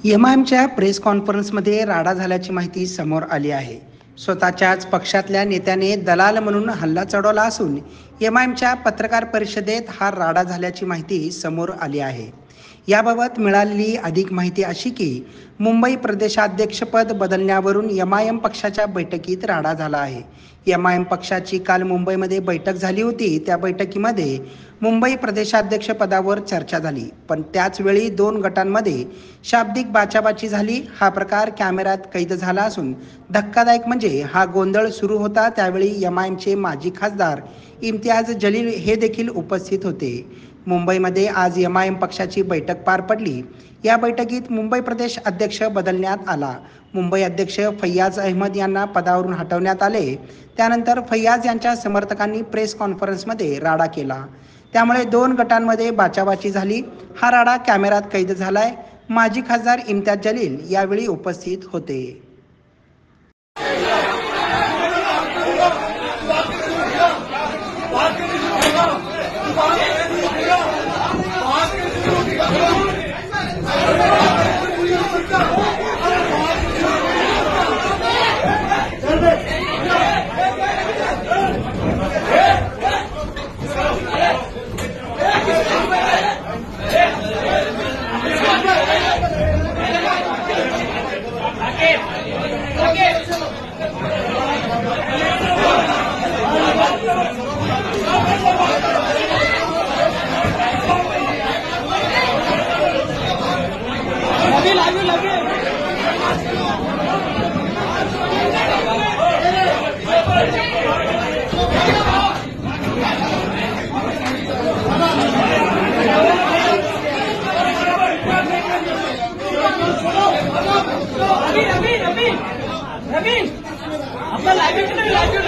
एमआयएमच्या प्रेस कॉन्फरन्समध्ये राडा झाल्याची माहिती समोर आली आहे. स्वतःच्याच पक्षातल्या नेत्याने दलाल म्हणून हल्ला चढवला असून एमआयएमच्या पत्रकार परिषदेत हा राडा झाल्याची माहिती समोर आली आहे. याबाबत मिळालेली अधिक माहिती अशी की मुंबई प्रदेशाध्यक्षपद बदलण्यावरून एमआयएम पक्षाच्या बैठकीत राडा झाला आहे. एमआयएम पक्षाची काल मुंबईमध्ये बैठक झाली होती. त्या बैठकीमध्ये मुंबई प्रदेशाध्यक्ष पदावर चर्चा झाली, पण त्याच वेळी दोन गटांमध्ये शाब्दिक बाचाबाची झाली. हा प्रकार कॅमेऱ्यात कैद झाला असून धक्कादायक म्हणजे हा गोंधळ सुरू होता त्यावेळी एमआयएमचे माजी खासदार इम्तियाज जलील हे देखील उपस्थित होते. मुंबईमध्ये आज एमआयएम पक्षाची बैठक पार पडली. या बैठकीत मुंबई प्रदेश अध्यक्ष बदलण्यात आला. मुंबई अध्यक्ष फैयाज अहमद यांना पदावरून हटवण्यात आले. त्यानंतर फैयाज यांच्या समर्थकांनी प्रेस कॉन्फरन्समध्ये राडा केला. त्यामुळे दोन गटांमध्ये बाचाबाची झाली. हा राडा कॅमेऱ्यात कैद झालाय. माजी खासदार इम्तियाज जलील यावेळी उपस्थित होते. आपला लाइव लाइव